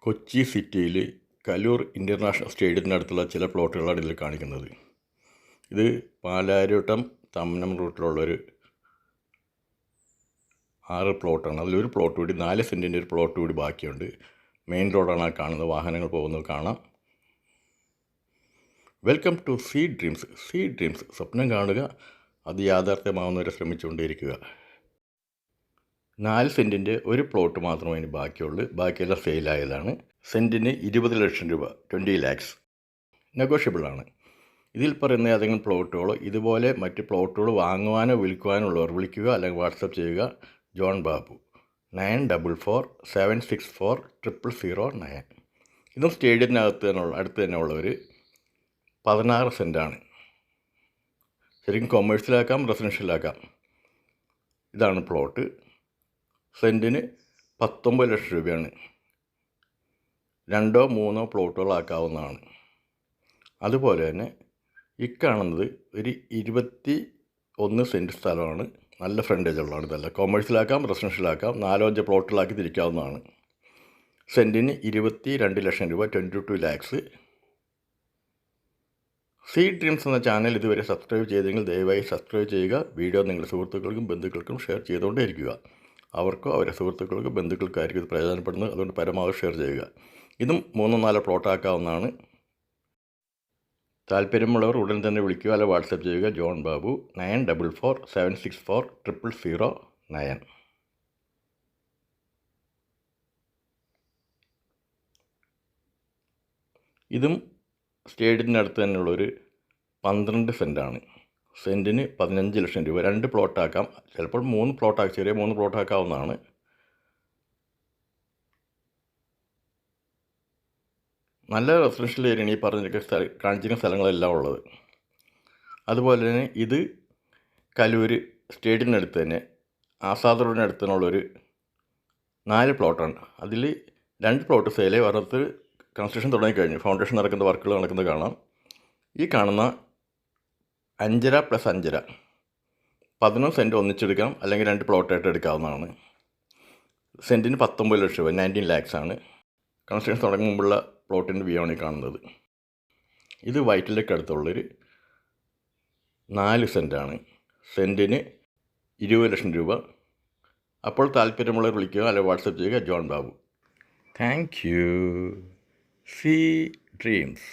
കൊച്ചി സിറ്റിയിൽ കലൂർ ഇൻ്റർനാഷണൽ സ്റ്റേഡിയത്തിനടുത്തുള്ള ചില പ്ലോട്ടുകളാണ് ഇതിൽ കാണിക്കുന്നത്. ഇത് പാലാരിവട്ടം തമ്മനം റൂട്ടിലുള്ളൊരു 6 പ്ലോട്ടാണ്. അതിലൊരു പ്ലോട്ട് കൂടി 4 സെൻറ്റിൻ്റെ ഒരു പ്ലോട്ട് കൂടി ബാക്കിയുണ്ട്. മെയിൻ റോഡാണ് ആ കാണുന്നത്, വാഹനങ്ങൾ പോകുന്നത് കാണാം. Welcome to see dreams. See dreams, സ്വപ്നം കാണുക, അത് യാഥാർത്ഥ്യമാവുന്നവരെ ശ്രമിച്ചുകൊണ്ടേയിരിക്കുക. 4 സെൻറ്റിൻ്റെ ഒരു പ്ലോട്ട് മാത്രമേ അതിന് ബാക്കിയുള്ളൂ. ബാക്കിയെല്ലാം സെയിലായതാണ്. സെൻറ്റിന് 20 ലക്ഷം രൂപ, 20 lakhs. നെഗോഷ്യബിളാണ്. ഇതിൽ പറയുന്ന ഏതെങ്കിലും പ്ലോട്ടുകളോ ഇതുപോലെ മറ്റ് പ്ലോട്ടുകൾ വാങ്ങുവാനോ വിൽക്കുവാനോ ഉള്ളവർ വിളിക്കുക, അല്ലെങ്കിൽ വാട്സപ്പ് ചെയ്യുക. ജോൺ ബാബു 9447640009. ഇതും സ്റ്റേഡിയത്തിനകത്ത് അടുത്ത് തന്നെ ഉള്ളവർ 16 സെൻറ്റാണ്. ശരിക്കും കൊമേഴ്ഷ്യലാക്കാം, റെസിഡൻഷ്യലാക്കാം. ഇതാണ് പ്ലോട്ട്. സെൻറ്റിന് 19 ലക്ഷം രൂപയാണ്. 2 or 3 പ്ലോട്ടുകളാക്കാവുന്നതാണ്. അതുപോലെ തന്നെ ഈ കാണുന്നത് ഒരു 21 സെൻറ്റ് സ്ഥലമാണ്. നല്ല ഫ്രണ്ടേജ് ഉള്ളതാണ്. ഇതല്ല കൊമേഴ്ഷ്യലാക്കാം, റെസിഡൻഷ്യലാക്കാം, 4-5 പ്ലോട്ടുകളാക്കി തിരിക്കാവുന്നതാണ്. സെൻറ്റിന് 22 ലക്ഷം രൂപ, 22 lakhs. സീ ഡ്രീംസ് എന്ന ചാനൽ ഇതുവരെ സബ്സ്ക്രൈബ് ചെയ്തെങ്കിൽ ദയവായി സബ്സ്ക്രൈബ് ചെയ്യുക. വീഡിയോ നിങ്ങളുടെ സുഹൃത്തുക്കൾക്കും ബന്ധുക്കൾക്കും ഷെയർ ചെയ്തുകൊണ്ടേയിരിക്കുക. അവർക്കോ അവരുടെ സുഹൃത്തുക്കൾക്കോ ബന്ധുക്കൾക്കായിരിക്കും ഇത് പ്രയോജനപ്പെടുന്നത്. അതുകൊണ്ട് പരമാവധി ഷെയർ ചെയ്യുക. ഇതും 3-4 പ്ലോട്ടാക്കാവുന്നതാണ്. താല്പര്യമുള്ളവർ ഉടൻ തന്നെ വിളിക്കുക, അല്ല വാട്സപ്പ് ചെയ്യുക. ജോൺ ബാബു 9447640009. ഇതും സ്റ്റേഡിയത്തിനടുത്ത് തന്നെയുള്ളൊരു 12 സെൻറ്റാണ്. സെൻറ്റിന് 15 ലക്ഷം രൂപ. 2 പ്ലോട്ടാക്കാം, ചിലപ്പോൾ 3 പ്ലോട്ടാക്കാം, ചെറിയ 3 പ്ലോട്ടാക്കാവുന്നതാണ്. നല്ല റെസിഡൻഷ്യൽ ഏരിയയാണ് ഈ കാണിച്ചിരിക്കുന്ന സ്ഥലങ്ങളെല്ലാം ഉള്ളത്. അതുപോലെ തന്നെ ഇത് കലൂർ സ്റ്റേഡിയത്തിനടുത്ത് തന്നെ ആസാദ് റോഡിനടുത്ത് തന്നെയുള്ളൊരു 4 പ്ലോട്ടാണ്. അതിൽ 2 പ്ലോട്ട് സെയിലേ വരത്ത് കൺസ്ട്രക്ഷൻ തുടങ്ങിക്കഴിഞ്ഞു. ഫൗണ്ടേഷൻ നടക്കുന്ന വർക്കുകൾ നടക്കുന്നത് കാണാം. ഈ കാണുന്ന 5.5 + 5.5 11 സെൻറ്റ് ഒന്നിച്ചെടുക്കാം, അല്ലെങ്കിൽ 2 പ്ലോട്ടായിട്ട് എടുക്കാവുന്നതാണ്. സെൻറ്റിന് 19 ലക്ഷം രൂപ, 19 lakhs ആണ്. കൺസ്ട്രക്ഷൻ തുടങ്ങും മുമ്പുള്ള പ്ലോട്ടിൻ്റെ വ്യൂ ആണ് ഈ കാണുന്നത്. ഇത് വൈറ്റിലേക്ക് അടുത്തുള്ളൊരു 4 സെൻറ്റാണ്. സെൻറ്റിന് 20 ലക്ഷം രൂപ. അപ്പോൾ താല്പര്യമുള്ളവർ വിളിക്കുക, അല്ലെങ്കിൽ വാട്സപ്പ് ചെയ്യുക. John Babu. Thank you. See dreams.